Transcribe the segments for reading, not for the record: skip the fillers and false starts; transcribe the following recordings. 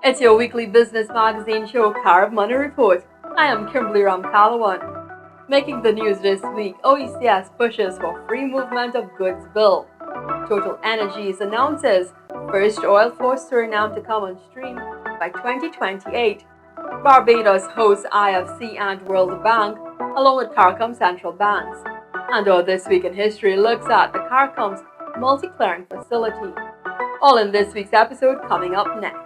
It's your weekly business magazine show, Carib Money Report. I am Kimberly Ramkalawan. Making the news this week, OECS pushes for free movement of goods bill. Total Energies announces first oil force Suriname to come on stream by 2028. Barbados hosts IFC and World Bank, along with CARICOM central banks. And our This Week in History looks at the CARICOM's multi-clearing facility. All in this week's episode coming up next.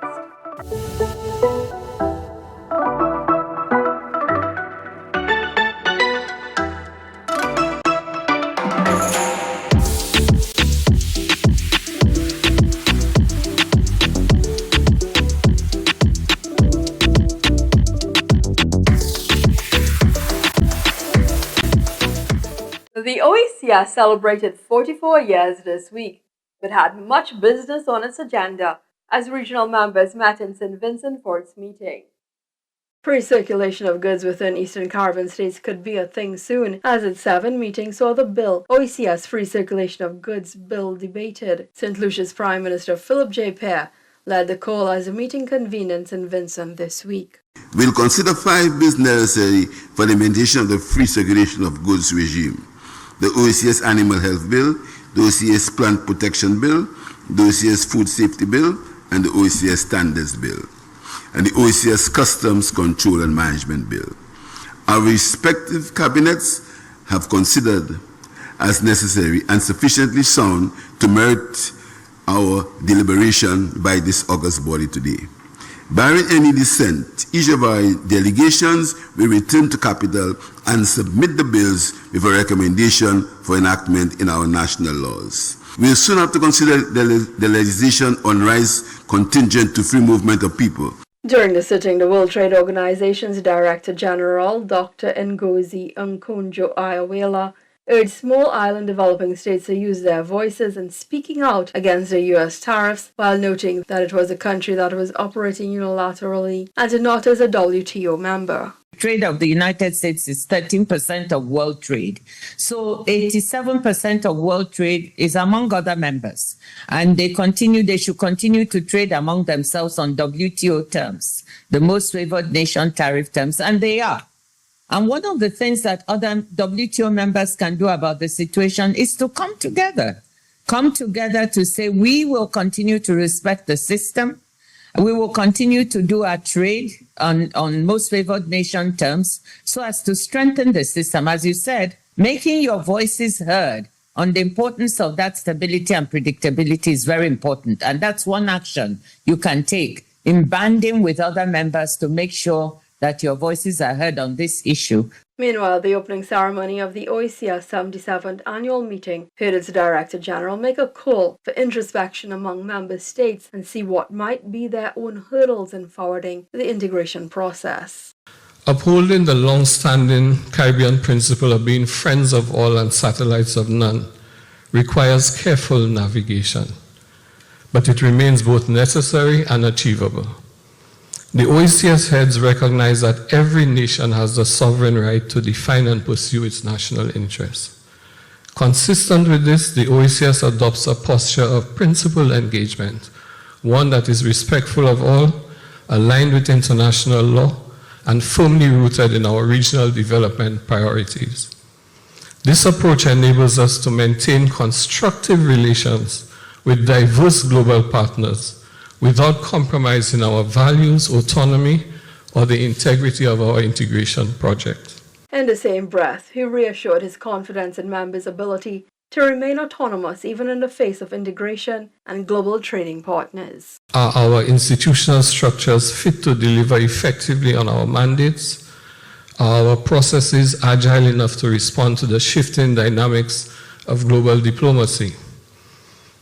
The OECS celebrated 44 years this week, but had much business on its agenda as regional members met in St. Vincent for its meeting. Free circulation of goods within Eastern Caribbean states could be a thing soon, as its 7th meeting saw the bill, OECS Free Circulation of Goods Bill, debated. St. Lucia's Prime Minister Philip J. Pear led the call as the meeting convened in St. Vincent this week. We'll consider 5 bills necessary for the implementation of the free circulation of goods regime: the OECS Animal Health Bill, the OECS Plant Protection Bill, the OECS Food Safety Bill, and the OECS Standards Bill, and the OECS Customs Control and Management Bill. Our respective cabinets have considered as necessary and sufficiently sound to merit our deliberation by this august body today. Barring any dissent, each of our delegations will return to Capital and submit the bills with a recommendation for enactment in our national laws. We'll soon have to consider the legislation on rights contingent to free movement of people. During the sitting, the World Trade Organization's Director General, Dr. Ngozi Okonjo-Iweala, urged small island developing states to use their voices in speaking out against the U.S. tariffs, while noting that it was a country that was operating unilaterally and not as a WTO member. Trade of the United States is 13% of world trade. So 87% of world trade is among other members. And they should continue to trade among themselves on WTO terms, the most favored nation tariff terms, and they are. And one of the things that other WTO members can do about the situation is to come together to say, we will continue to respect the system. We will continue to do our trade on most favored nation terms so as to strengthen the system. As you said, making your voices heard on the importance of that stability and predictability is very important. And that's one action you can take in banding with other members to make sure that your voices are heard on this issue. Meanwhile, the opening ceremony of the OECS 77th annual meeting heard its Director General make a call for introspection among member states and see what might be their own hurdles in forwarding the integration process. Upholding the long-standing Caribbean principle of being friends of all and satellites of none requires careful navigation, but it remains both necessary and achievable. The OECS heads recognize that every nation has the sovereign right to define and pursue its national interests. Consistent with this, the OECS adopts a posture of principled engagement, one that is respectful of all, aligned with international law, and firmly rooted in our regional development priorities. This approach enables us to maintain constructive relations with diverse global partners without compromising our values, autonomy, or the integrity of our integration project. In the same breath, he reassured his confidence in members' ability to remain autonomous even in the face of integration and global trading partners. Are our institutional structures fit to deliver effectively on our mandates? Are our processes agile enough to respond to the shifting dynamics of global diplomacy?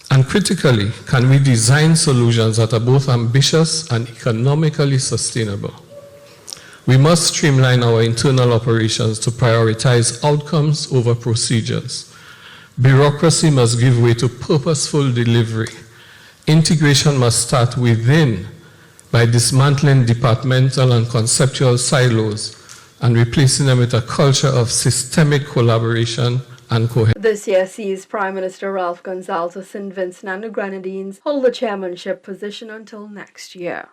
And critically, can we design solutions that are both ambitious and economically sustainable? We must streamline our internal operations to prioritize outcomes over procedures. Bureaucracy must give way to purposeful delivery. Integration must start within by dismantling departmental and conceptual silos and replacing them with a culture of systemic collaboration and coherence. This year sees Prime Minister Ralph Gonsalves of St. Vincent and the Grenadines hold the chairmanship position until next year.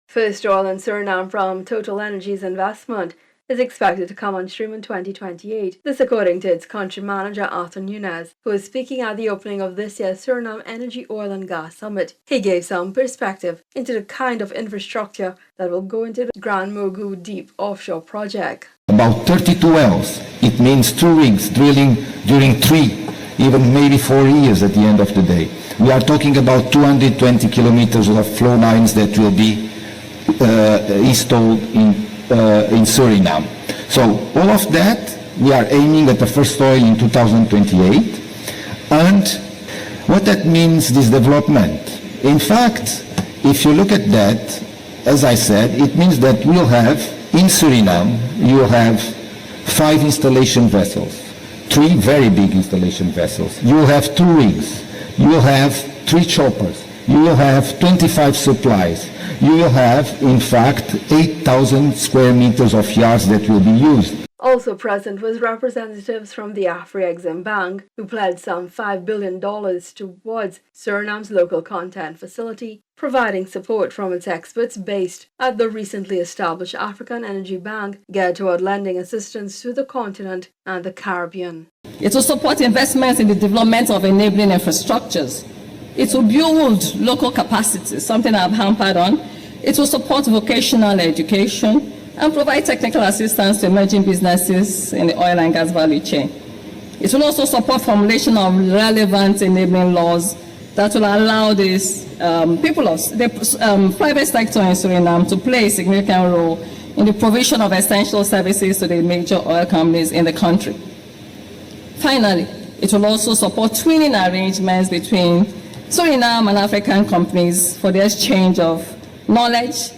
First oil in Suriname from Total Energies investment is expected to come on stream in 2028. This according to its country manager Arthur Nunez, who was speaking at the opening of this year's Suriname Energy, Oil and Gas Summit. He gave some perspective into the kind of infrastructure that will go into the Grand Mogu Deep offshore project. About 32 wells. It means 2 rigs drilling during 3, even maybe 4 years at the end of the day. We are talking about 220 kilometers of flow lines that will be installed in Suriname. So all of that, we are aiming at the first oil in 2028. And what that means, this development? In fact, if you look at that, as I said, it means that we'll have, in Suriname, you'll have 5 installation vessels, 3 very big installation vessels. You will have 2 rigs. You will have 3 choppers. You will have 25 supplies. You will have, in fact, 8,000 square meters of yards that will be used. Also present was representatives from the Afri-Exim Bank, who pledged some $5 billion towards Suriname's local content facility, providing support from its experts based at the recently established African Energy Bank, geared toward lending assistance to the continent and the Caribbean. It will support investments in the development of enabling infrastructures. It will build local capacity, something I've hampered on. It will support vocational education and provide technical assistance to emerging businesses in the oil and gas value chain. It will also support formulation of relevant enabling laws that will allow these the private sector in Suriname to play a significant role in the provision of essential services to the major oil companies in the country. Finally, it will also support twinning arrangements between Suriname and African companies for the exchange of knowledge,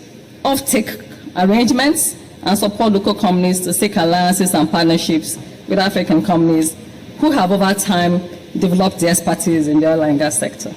offtake arrangements, and support local companies to seek alliances and partnerships with African companies who have over time developed the expertise in the oil and gas sector.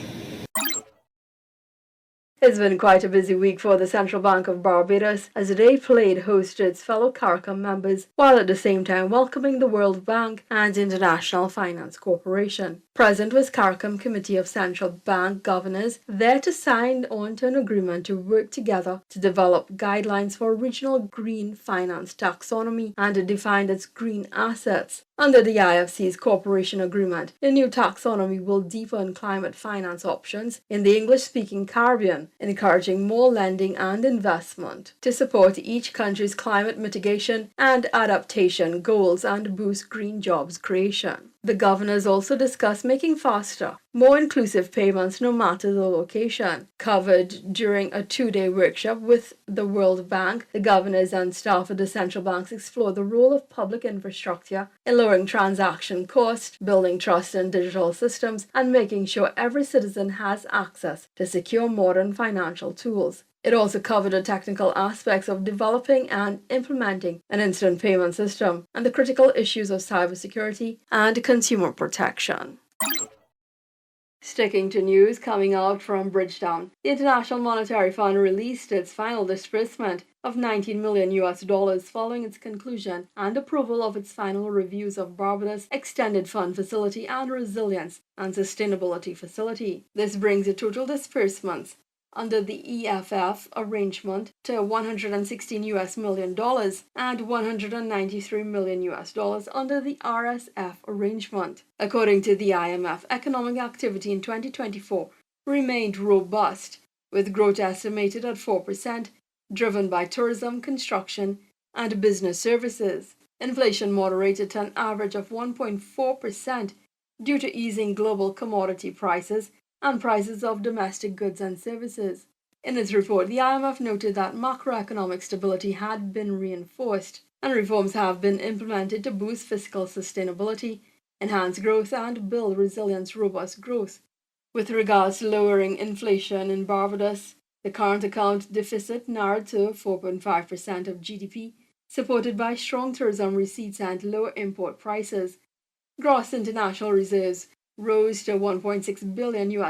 It's been quite a busy week for the Central Bank of Barbados as they played host to its fellow CARICOM members, while at the same time welcoming the World Bank and International Finance Corporation. Present was CARICOM Committee of Central Bank Governors, there to sign on to an agreement to work together to develop guidelines for regional green finance taxonomy and to define its green assets. Under the IFC's cooperation agreement, the new taxonomy will deepen climate finance options in the English-speaking Caribbean, encouraging more lending and investment to support each country's climate mitigation and adaptation goals and boost green jobs creation. The governors also discussed making faster, more inclusive payments no matter the location. Covered during a 2-day workshop with the World Bank, the governors and staff of the central banks explored the role of public infrastructure in lowering transaction costs, building trust in digital systems, and making sure every citizen has access to secure modern financial tools. It also covered the technical aspects of developing and implementing an instant payment system and the critical issues of cybersecurity and consumer protection. Sticking to news coming out from Bridgetown, the International Monetary Fund released its final disbursement of $19 million following its conclusion and approval of its final reviews of Barbados Extended Fund Facility and Resilience and Sustainability Facility. This brings the total disbursements under the EFF arrangement to $116 million and $193 million under the RSF arrangement. According to the IMF, economic activity in 2024 remained robust, with growth estimated at 4%, driven by tourism, construction, and business services. Inflation moderated to an average of 1.4% due to easing global commodity prices and prices of domestic goods and services. In its report, the IMF noted that macroeconomic stability had been reinforced and reforms have been implemented to boost fiscal sustainability, enhance growth, and build resilience, robust growth. With regards to lowering inflation in Barbados, the current account deficit narrowed to 4.5% of GDP, supported by strong tourism receipts and lower import prices. Gross international reserves rose to $1.6 billion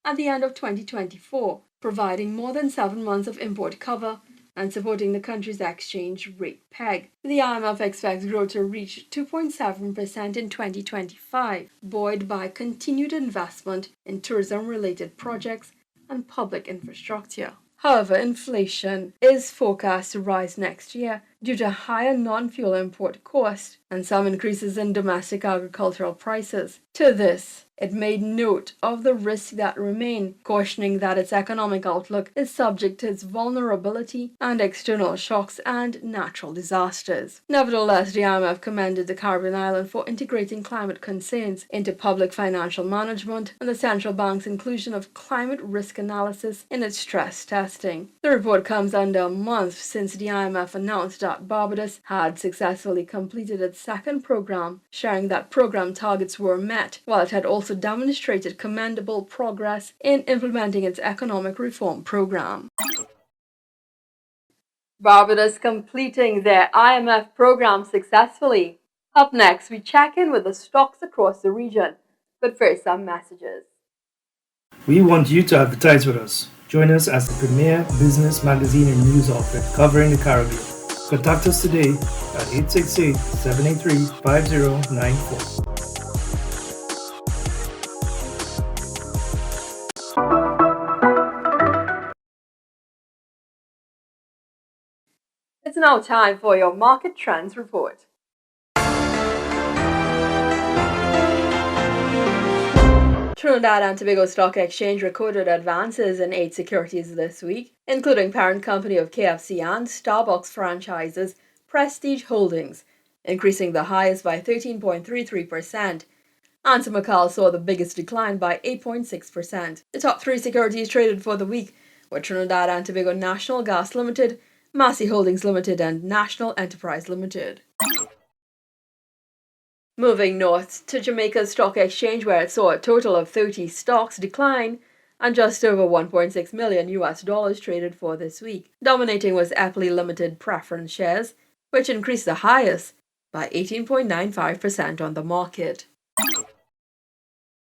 at the end of 2024, providing more than 7 months of import cover and supporting the country's exchange rate peg. The IMF expects growth to reach 2.7% in 2025, buoyed by continued investment in tourism-related projects and public infrastructure. However, inflation is forecast to rise next year due to higher non-fuel import costs and some increases in domestic agricultural prices. To this, it made note of the risks that remain, cautioning that its economic outlook is subject to its vulnerability and external shocks and natural disasters. Nevertheless, the IMF commended the Caribbean island for integrating climate concerns into public financial management and the central bank's inclusion of climate risk analysis in its stress testing. The report comes under a month since the IMF announced that Barbados had successfully completed its second program, sharing that program targets were met, while it had also demonstrated commendable progress in implementing its economic reform program. Barbados completing their IMF program successfully. Up next, we check in with the stocks across the region. But first, some messages. We want you to advertise with us. Join us as the premier business magazine and news outlet covering the Caribbean. Contact us today at 868-783-5094. It's now time for your Market Trends report. Trinidad and Tobago Stock Exchange recorded advances in 8 securities this week, including parent company of KFC and Starbucks franchises Prestige Holdings, increasing the highest by 13.33%. Antimacassar saw the biggest decline by 8.6%. The top 3 securities traded for the week were Trinidad and Tobago National Gas Limited, Massey Holdings Limited, and National Enterprise Limited. Moving north to Jamaica's stock exchange, where it saw a total of 30 stocks decline and just over $1.6 million traded for this week. Dominating was Epley Limited preference shares, which increased the highest by 18.95% on the market.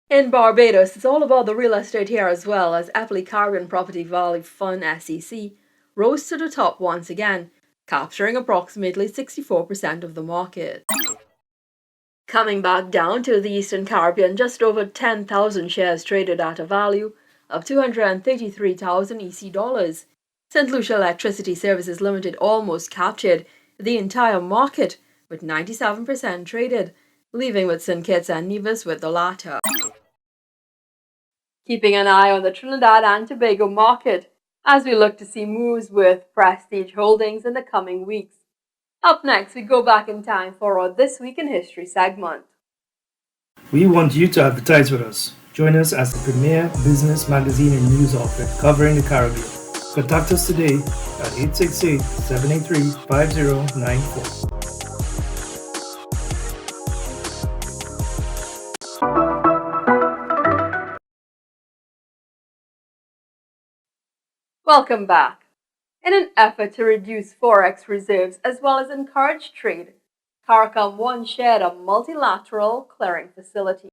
In Barbados, it's all about the real estate here as well, as Epley Caribbean Property Value Fund SEC rose to the top once again, capturing approximately 64% of the market. Coming back down to the Eastern Caribbean, just over 10,000 shares traded at a value of $233,000 EC dollars. St. Lucia Electricity Services Limited almost captured the entire market with 97% traded, leaving with St. Kitts and Nevis with the latter. Keeping an eye on the Trinidad and Tobago market as we look to see moves with Prestige Holdings in the coming weeks. Up next, we go back in time for our This Week in History segment. We want you to advertise with us. Join us as the premier business magazine and news outlet covering the Caribbean. Contact us today at 868-783-5094. Welcome back. In an effort to reduce forex reserves as well as encourage trade, CARICOM once shared a multilateral clearing facility.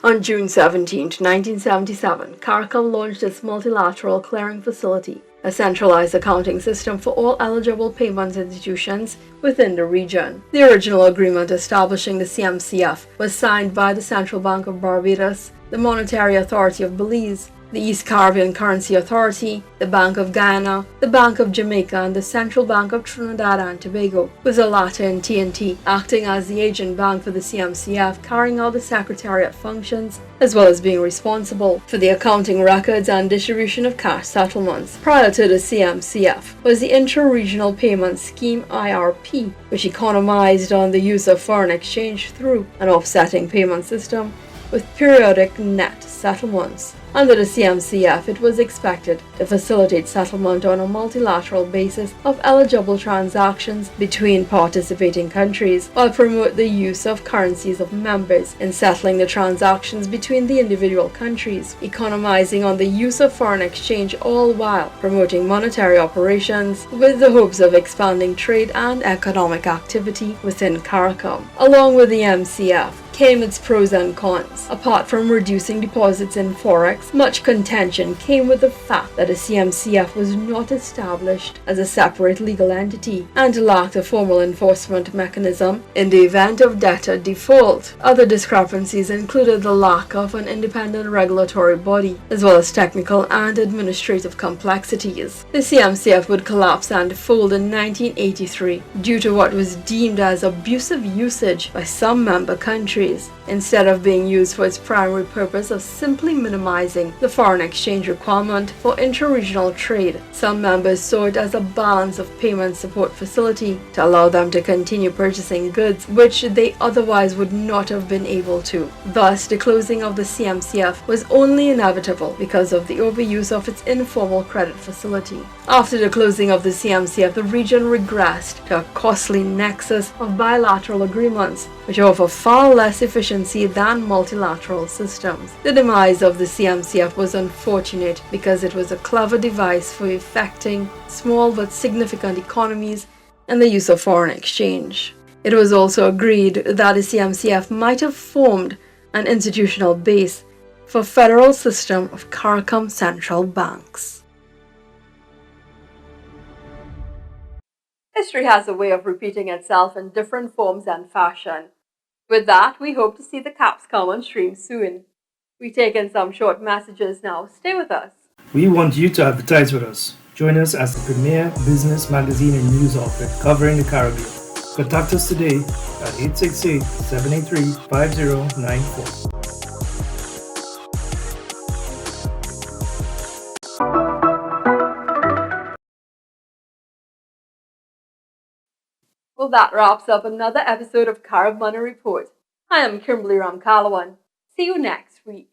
On June 17, 1977, CARICOM launched its multilateral clearing facility, a centralized accounting system for all eligible payments institutions within the region. The original agreement establishing the CMCF was signed by the Central Bank of Barbados, the Monetary Authority of Belize, the East Caribbean Currency Authority, the Bank of Guyana, the Bank of Jamaica, and the Central Bank of Trinidad and Tobago, with the latter in TNT acting as the agent bank for the CMCF, carrying out the secretariat functions, as well as being responsible for the accounting records and distribution of cash settlements. Prior to the CMCF was the Intra-Regional Payment Scheme IRP, which economized on the use of foreign exchange through an offsetting payment system with periodic net settlements. Under the CMCF, it was expected to facilitate settlement on a multilateral basis of eligible transactions between participating countries, while promote the use of currencies of members in settling the transactions between the individual countries, economizing on the use of foreign exchange, all while promoting monetary operations with the hopes of expanding trade and economic activity within CARICOM. Along with the MCF, came its pros and cons. Apart from reducing deposits in Forex, much contention came with the fact that the CMCF was not established as a separate legal entity and lacked a formal enforcement mechanism in the event of debtor default. Other discrepancies included the lack of an independent regulatory body, as well as technical and administrative complexities. The CMCF would collapse and fold in 1983 due to what was deemed as abusive usage by some member countries. Instead of being used for its primary purpose of simply minimizing the foreign exchange requirement for intra-regional trade, some members saw it as a balance of payment support facility to allow them to continue purchasing goods which they otherwise would not have been able to. Thus, the closing of the CMCF was only inevitable because of the overuse of its informal credit facility. After the closing of the CMCF, the region regressed to a costly nexus of bilateral agreements, which offer far less efficiency than multilateral systems. The demise of the CMCF was unfortunate because it was a clever device for effecting small but significant economies and the use of foreign exchange. It was also agreed that the CMCF might have formed an institutional base for a federal system of CARICOM central banks. History has a way of repeating itself in different forms and fashion. With that, we hope to see the caps come on stream soon. We take in some short messages now. Stay with us. We want you to advertise with us. Join us as the premier business magazine and news outlet covering the Caribbean. Contact us today at 868-783-5094. Well, that wraps up another episode of Carib Money Report. I am Kimberly Ramkalawan. See you next week.